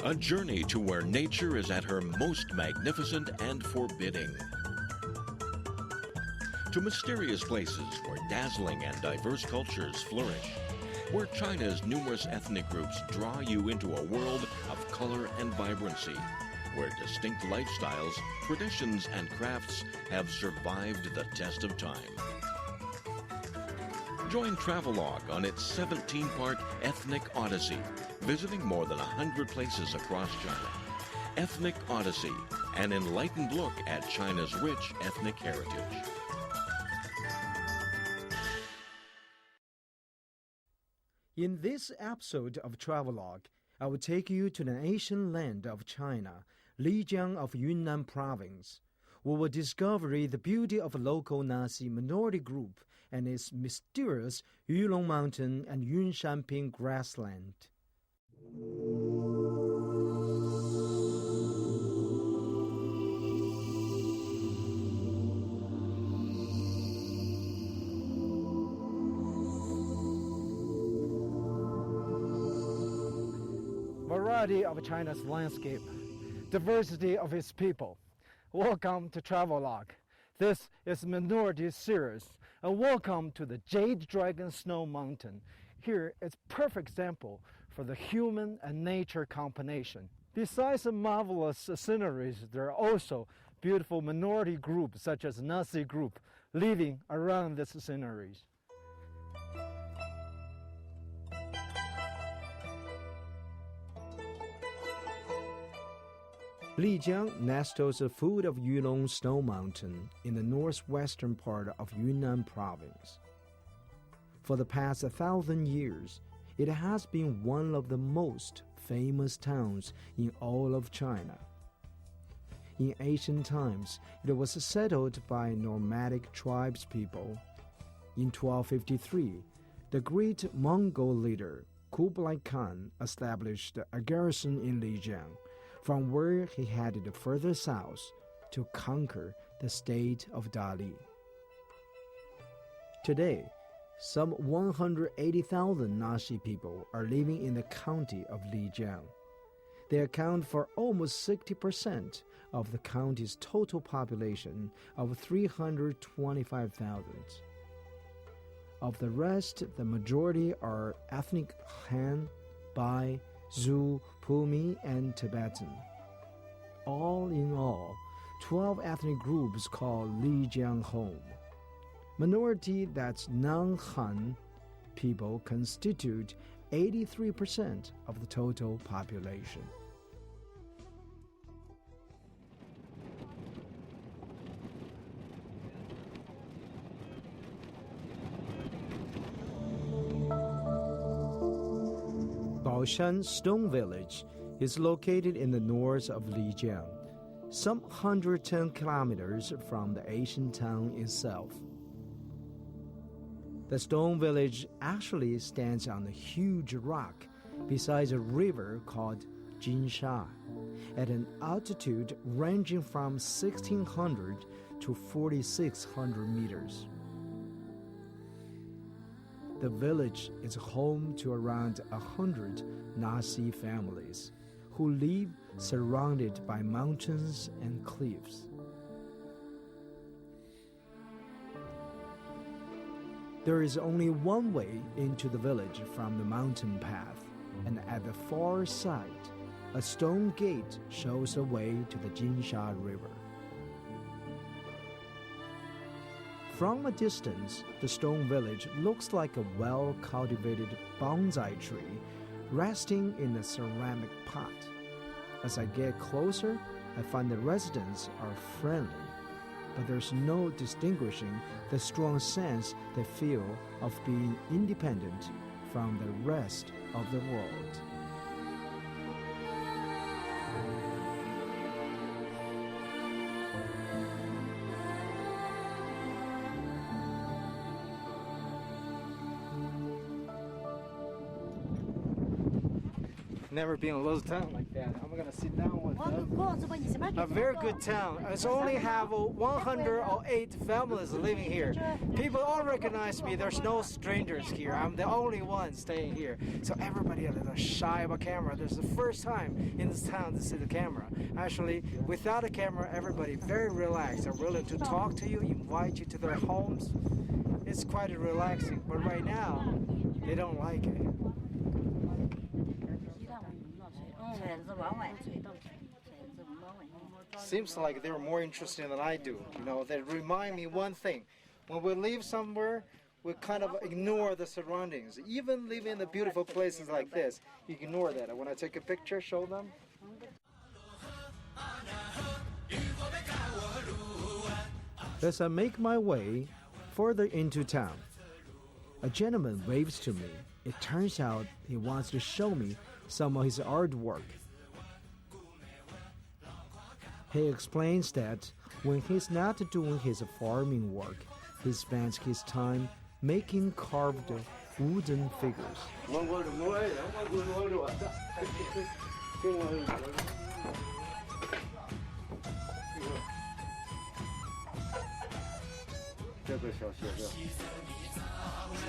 A journey to where nature is at her most magnificent and forbidding. To mysterious places where dazzling and diverse cultures flourish. Where China's numerous ethnic groups draw you into a world of color and vibrancy. Where distinct lifestyles, traditions, and crafts have survived the test of time. Join Travelogue on its 17-part ethnic odyssey, visiting more than 100 places across China. Ethnic Odyssey, an enlightened look at China's rich ethnic heritage. In this episode of Travelogue, I will take you to the ancient land of China, Lijiang of Yunnan Province. We will discover the beauty of a local Nasi minority group and its mysterious Yulong Mountain and Yunshanping grassland. Variety of China's landscape, diversity of its people. Welcome to Travelogue. This is Minority Series, and welcome to the Jade Dragon Snow Mountain. Here is a perfect example for the human and nature combination. Besides the marvelous sceneries, there are also beautiful minority groups such as Nasi group living around these sceneries. Lijiang nestles at the foot of Yulong Snow Mountain in the northwestern part of Yunnan Province. For the past 1,000 years, it has been one of the most famous towns in all of China. In ancient times, it was settled by nomadic tribes people. In 1253, the great Mongol leader Kublai Khan established a garrison in Lijiang, from where he headed further south to conquer the state of Dali. Today, some 180,000 Nasi people are living in the county of Lijiang. They account for almost 60% of the county's total population of 325,000. Of the rest, the majority are ethnic Han, Bai, Zhou, Pumi, and Tibetan. All in all, 12 ethnic groups call Lijiang home. Minority that's non-Han people constitute 83% of the total population. Baoshan Stone Village is located in the north of Lijiang, some 110 kilometers from the ancient town itself. The stone village actually stands on a huge rock beside a river called Jinsha, at an altitude ranging from 1,600 to 4,600 meters. The village is home to around 100 Nasi families who live surrounded by mountains and cliffs. There is only one way into the village from the mountain path, and at the far side, a stone gate shows the way to the Jinsha River. From a distance, the stone village looks like a well-cultivated bonsai tree resting in a ceramic pot. As I get closer, I find the residents are friendly, but there's no distinguishing the strong sense they feel of being independent from the rest of the world. Never been in a little town like that. I'm going to sit down with them. A very good town. It's only have 108 families living here. People all recognize me. There's no strangers here. I'm the only one staying here. So everybody a little shy about camera. This is the first time in this town to see the camera. Actually, without a camera, everybody very relaxed. They're willing to talk to you, invite you to their homes. It's quite relaxing. But right now, they don't like it. Seems like they're more interested than I do. You know, they remind me one thing. When we live somewhere, we kind of ignore the surroundings. Even living in the beautiful places like this, you ignore that. When I take a picture, show them. As I make my way further into town, a gentleman waves to me. It turns out he wants to show me some of his artwork. He explains that when he's not doing his farming work, he spends his time making carved wooden figures.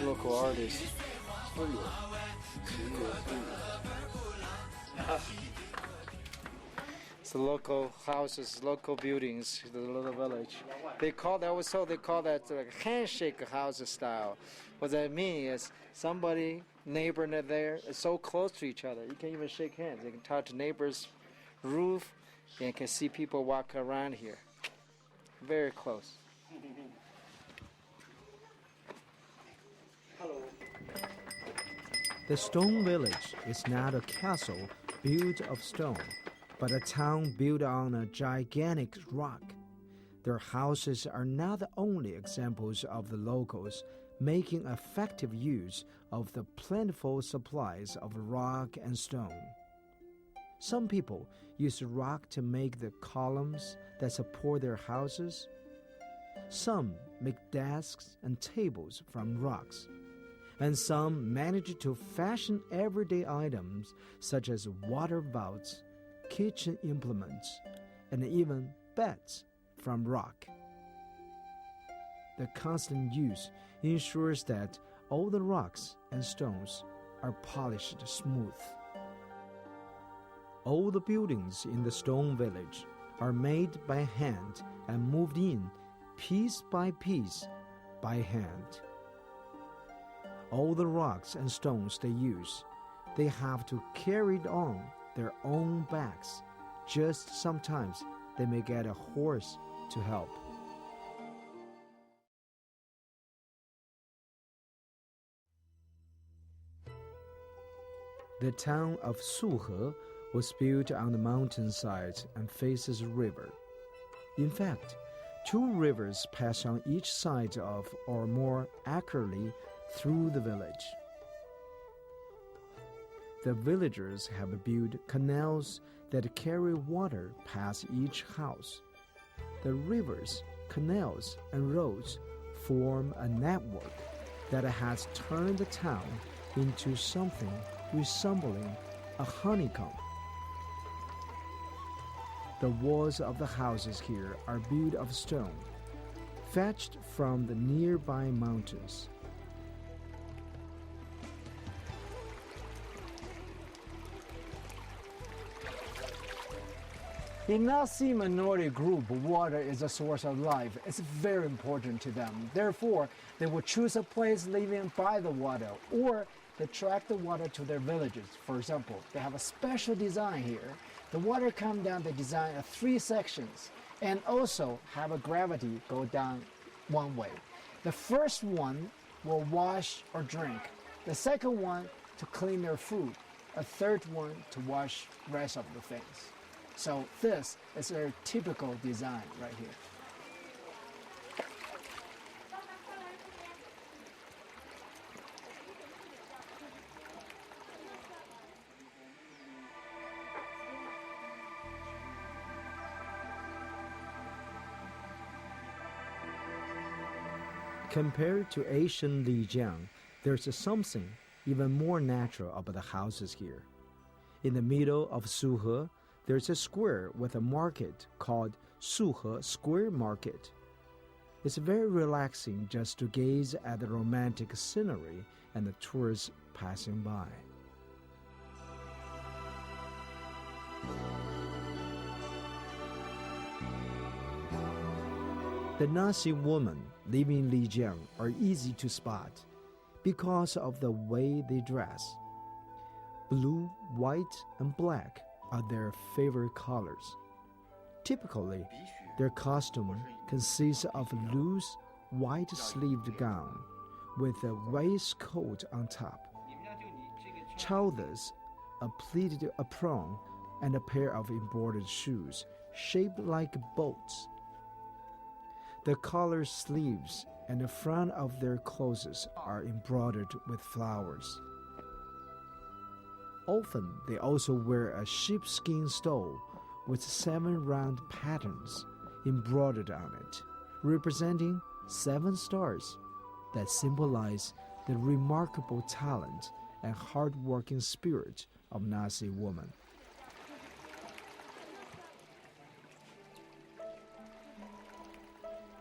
Local artist. It's the local houses, local buildings, the little village. They call that like handshake house style. What that means is somebody, neighbor there is so close to each other. You can even shake hands. You can touch the neighbor's roof and you can see people walk around here. Very close. The stone village is not a castle built of stone, but a town built on a gigantic rock. Their houses are not the only examples of the locals making effective use of the plentiful supplies of rock and stone. Some people use rock to make the columns that support their houses. Some make desks and tables from rocks. And some manage to fashion everyday items such as water vaults, kitchen implements, and even beds from rock. The constant use ensures that all the rocks and stones are polished smooth. All the buildings in the stone village are made by hand and moved in piece by piece by hand. All the rocks and stones they use, they have to carry it on their own backs. Just sometimes they may get a horse to help. The town of Suhe was built on the mountainside and faces a river. In fact, 2 rivers pass on each side of, or more accurately, through the village. The villagers have built canals that carry water past each house. The rivers, canals, and roads form a network that has turned the town into something resembling a honeycomb. The walls of the houses here are built of stone, fetched from the nearby mountains. In Nasi minority group, water is a source of life. It's very important to them. Therefore, they will choose a place living by the water, or they track the water to their villages. For example, they have a special design here. The water comes down, they design 3 sections, and also have a gravity go down one way. The first one will wash or drink. The second one to clean their food. A third one to wash rest of the things. So this is a typical design right here. Compared to Asian Lijiang, there's something even more natural about the houses here. In the middle of Suhe, There's a square with a market called Suhe Square Market. It's very relaxing just to gaze at the romantic scenery and the tourists passing by. The Nasi women living in Lijiang are easy to spot because of the way they dress. Blue, white, and black are their favorite colors. Typically, their costume consists of a loose, white-sleeved gown with a waistcoat on top, trousers, a pleated apron, and a pair of embroidered shoes shaped like boats. The collar sleeves and the front of their clothes are embroidered with flowers. Often, they also wear a sheepskin stole with 7 round patterns embroidered on it, representing 7 stars that symbolize the remarkable talent and hard-working spirit of Nasi women.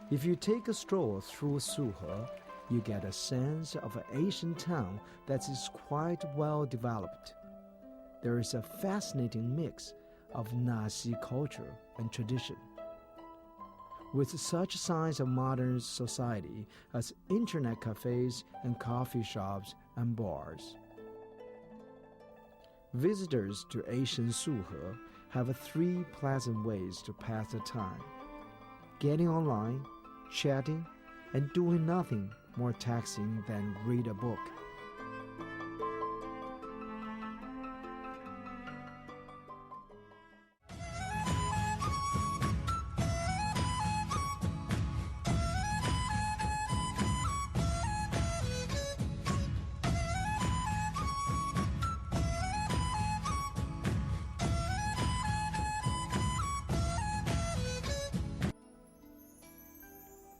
If you take a stroll through Suhe, you get a sense of an Asian town that is quite well developed. There is a fascinating mix of Nasi culture and tradition, with such signs of modern society as internet cafes and coffee shops and bars. Visitors to Asian Suhe have 3 pleasant ways to pass the time: getting online, chatting, and doing nothing more taxing than read a book.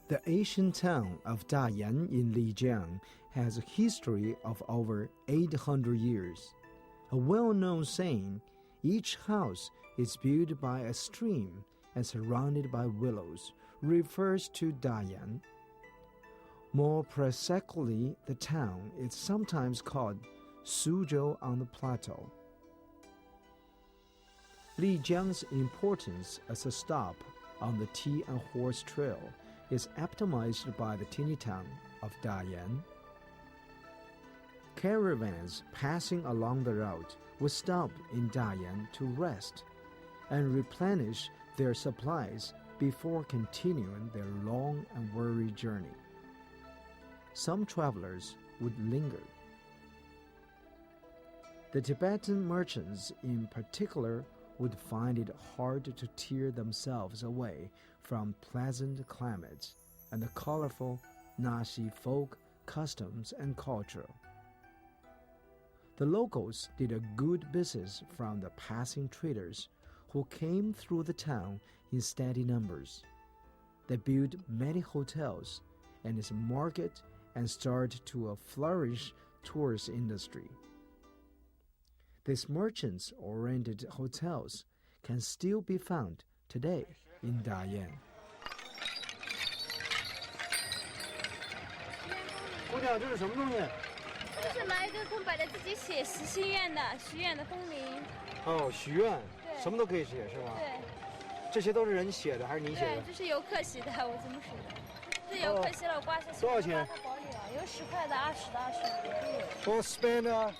The ancient town of Dayan in Lijiang has a history of over 800 years. A well-known saying, "Each house is built by a stream and surrounded by willows," refers to Dayan. More precisely, the town is sometimes called Suzhou on the plateau. Lijiang's importance as a stop on the tea and horse trail is epitomized by the teeny town of Dayan. Caravans passing along the route would stop in Dayan to rest and replenish their supplies before continuing their long and weary journey. Some travelers would linger. The Tibetan merchants in particular would find it hard to tear themselves away from pleasant climates and the colorful Nasi folk customs and culture. The locals did a good business from the passing traders who came through the town in steady numbers. They built many hotels and its market and started to flourish tourist industry. These merchants-oriented hotels can still be found today in Dayan. 姑娘，这是什么东西？这是拿一个空白的自己写心愿的许愿的风铃。哦，许愿，对，什么都可以写是吗？对。这些都是人写的还是你写的？对，这是游客写的，我这么写的。这游客写了挂上去。多少钱？它包里了，有10块的、20的、25的都有。Well, spend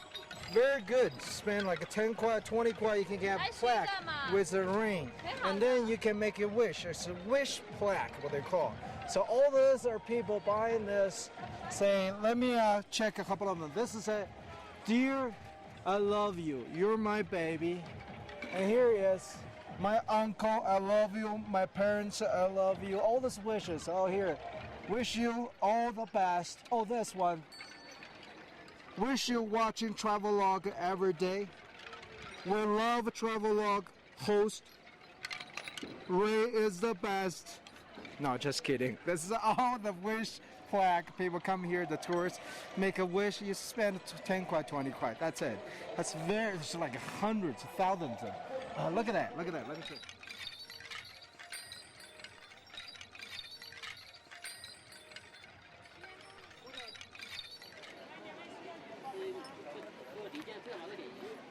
very good. Spend like a 10 kuai, 20 kuai. You can get a plaque with a ring, and then you can make a wish. It's a wish plaque, what they call. So all those are people buying this, saying, "Let me check a couple of them." This is a, "Dear, I love you. You're my baby." And here is, "My uncle, I love you. My parents, I love you." All these wishes. Oh, here. Wish you all the best. Oh, this one. Wish you watching Travelogue every day. We love Travelogue host. Ray is the best. No, just kidding. This is all the wish plaque. People come here, the tourists, make a wish. You spend 10 kuai, 20 kuai. That's it. There's like hundreds, thousands Look at that, look at that, let me see.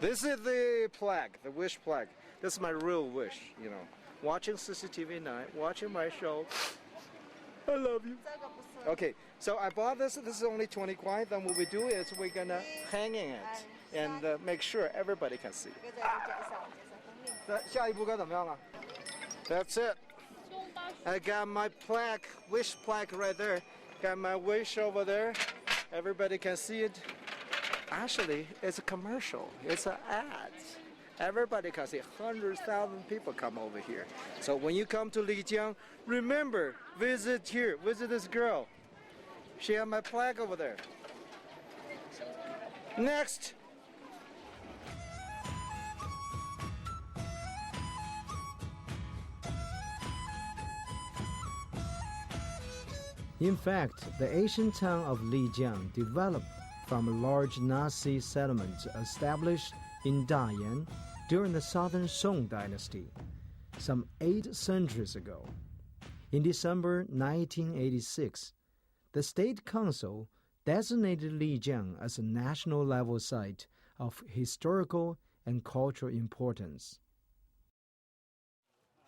This is the plaque, the wish plaque. This is my real wish, you know. Watching CCTV 9, watching my show. I love you. Okay, so I bought this. This is only 20 kwai. Then what we do is we're gonna hang it and make sure everybody can see. That's it. I got my plaque, wish plaque right there. Got my wish over there. Everybody can see it. Actually, it's a commercial. It's an ad. Everybody can see. 100,000 people come over here. So when you come to Lijiang, remember, visit here. Visit this girl. She has my plaque over there. Next. In fact, the ancient town of Lijiang developed from a large Nazi settlement established in Dayan during the Southern Song dynasty, some 8 centuries ago. In December 1986, the State Council designated Lijiang as a national level site of historical and cultural importance.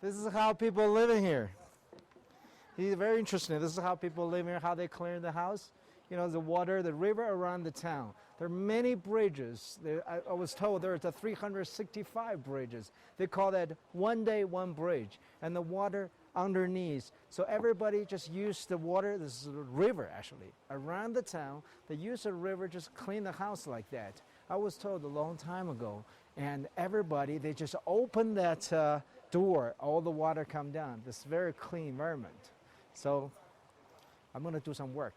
This is how people live in here. It's very interesting. This is how people live here, how they clean the house. You know, the water, the river around the town. There are many bridges. I was told there's 365 bridges. They call that one day, one bridge. And the water underneath. So everybody just use the water, this is a river actually, around the town. They use the river, just clean the house like that. I was told a long time ago. And everybody, they just open that door, all the water come down. This very clean environment. So I'm going to do some work.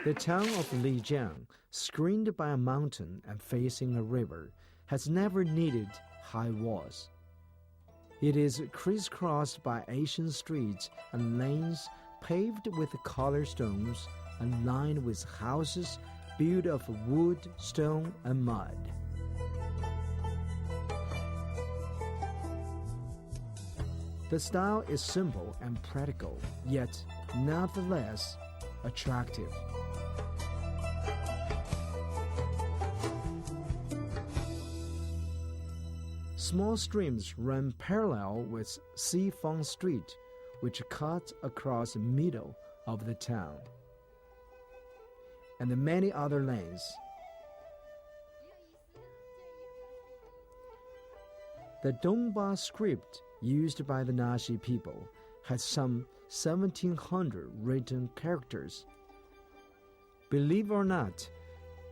The town of Lijiang, screened by a mountain and facing a river, has never needed high walls. It is crisscrossed by ancient streets and lanes paved with colored stones and lined with houses built of wood, stone, and mud. The style is simple and practical, yet nevertheless attractive. Small streams run parallel with Xifeng Street, which cuts across the middle of the town, and many other lanes. The Dongba script used by the Naxi people has some 1,700 written characters. Believe it or not,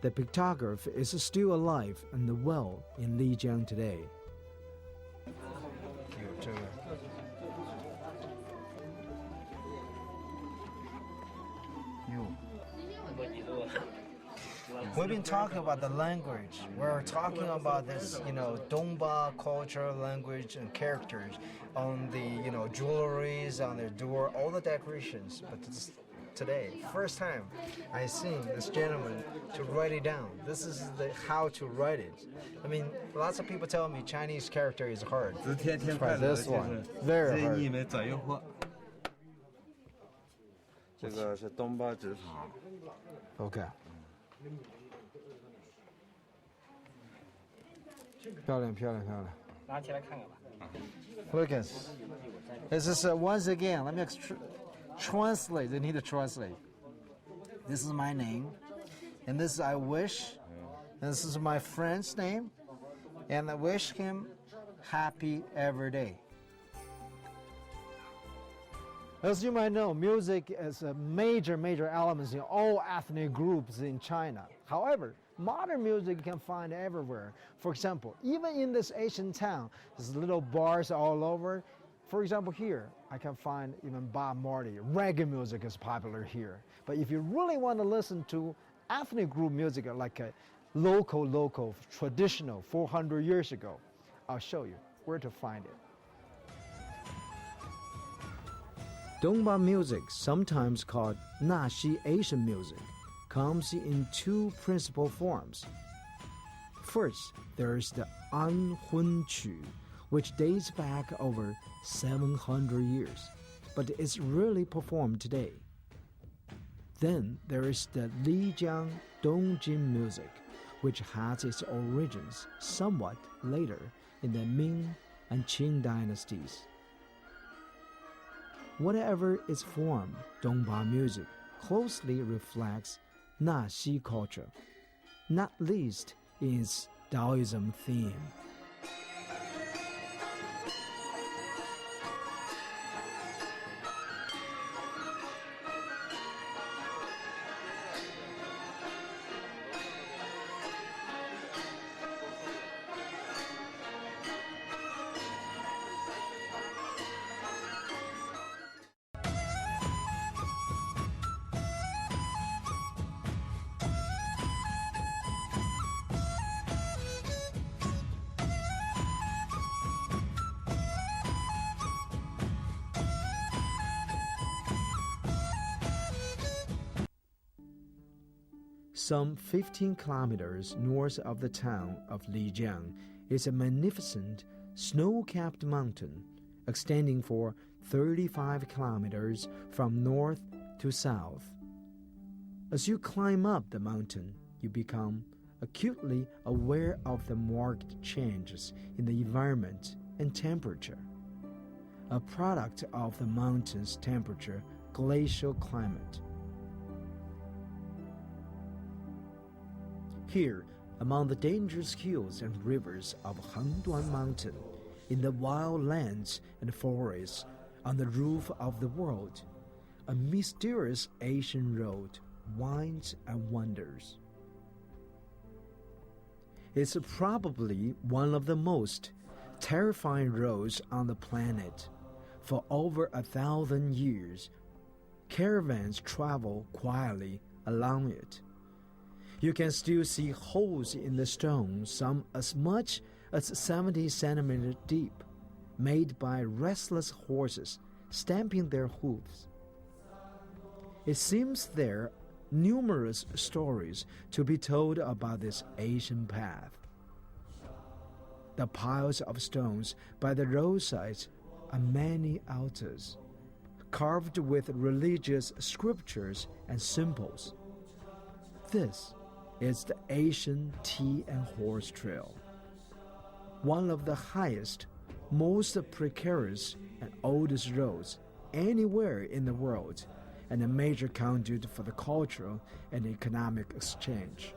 the pictograph is still alive and well in Lijiang today. We've been talking about the language. We're talking about this, Dongba culture, language, and characters on the, jewelries, on their door, all the decorations. But today, first time I seen this gentleman to write it down. This is how to write it. I mean, lots of people tell me Chinese character is hard. Try this one. Very hard. 这个是东巴纸法。 Okay. 漂亮，漂亮，漂亮。拿起来看看吧。Look at this. This is once again. Let me translate. They need to translate. This is my name, and this is I wish. And this is my friend's name, and I wish him happy every day. As you might know, music is a major element in all ethnic groups in China. However, modern music you can find everywhere. For example, even in this Asian town, there's little bars all over. For example, here, I can find even Bob Marley. Reggae music is popular here. But if you really want to listen to ethnic group music, like a local, traditional, 400 years ago, I'll show you where to find it. Dongba music, sometimes called Naxi Asian music, comes in two principal forms. First, there's the Anhunqu, which dates back over 700 years, but is rarely performed today. Then there is the Lijiang Dongjin music, which has its origins somewhat later in the Ming and Qing dynasties. Whatever its form, Dongba music closely reflects Naxi culture, not least in its Taoism theme. Some 15 kilometers north of the town of Lijiang is a magnificent snow-capped mountain extending for 35 kilometers from north to south. As you climb up the mountain, you become acutely aware of the marked changes in the environment and temperature, a product of the mountain's temperature glacial climate. Here, among the dangerous hills and rivers of Hengduan Mountain, in the wild lands and forests, on the roof of the world, a mysterious ancient road winds and wanders. It's probably one of the most terrifying roads on the planet. For over 1,000 years, caravans travel quietly along it. You can still see holes in the stone, some as much as 70 centimeters deep, made by restless horses stamping their hooves. It seems there are numerous stories to be told about this ancient path. The piles of stones by the roadsides are many altars, carved with religious scriptures and symbols. This is the Asian Tea and Horse Trail, one of the highest, most precarious, and oldest roads anywhere in the world, and a major conduit for the cultural and economic exchange.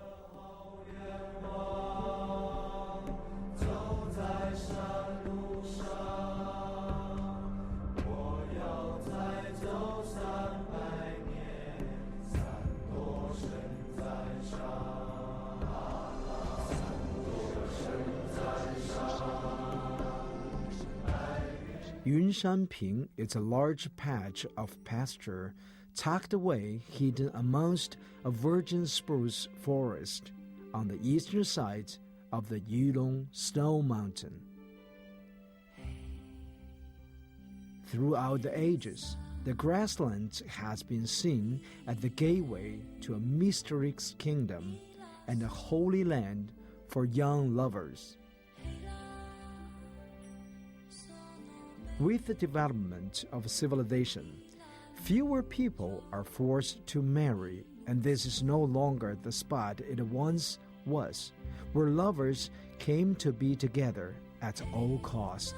Yunshanping is a large patch of pasture tucked away hidden amongst a virgin spruce forest on the eastern side of the Yulong Snow Mountain. Throughout the ages, the grassland has been seen as the gateway to a mysterious kingdom and a holy land for young lovers. With the development of civilization, fewer people are forced to marry, and this is no longer the spot it once was, where lovers came to be together at all cost.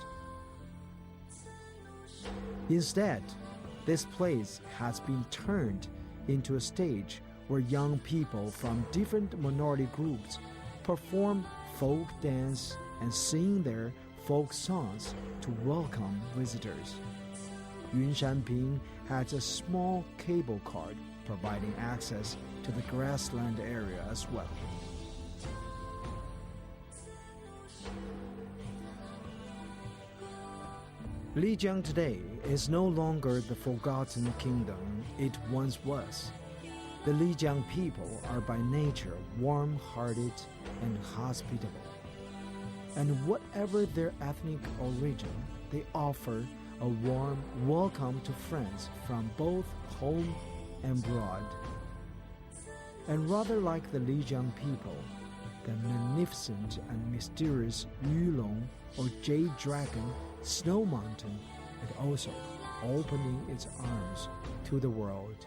Instead, this place has been turned into a stage where young people from different minority groups perform folk dance and sing their folk songs to welcome visitors. Yunshanping has a small cable car providing access to the grassland area as well. Lijiang today is no longer the forgotten kingdom it once was. The Lijiang people are by nature warm-hearted and hospitable. And whatever their ethnic origin, they offer a warm welcome to friends from both home and abroad. And rather like the Lijiang people, the magnificent and mysterious Yulong or Jade Dragon Snow Mountain is also opening its arms to the world.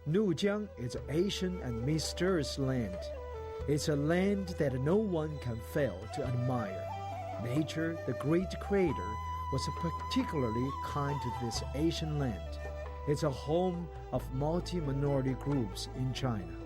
Nujiang is an ancient and mysterious land. It's a land that no one can fail to admire. Nature, the great creator, was particularly kind to this Asian land. It's a home of multi-minority groups in China.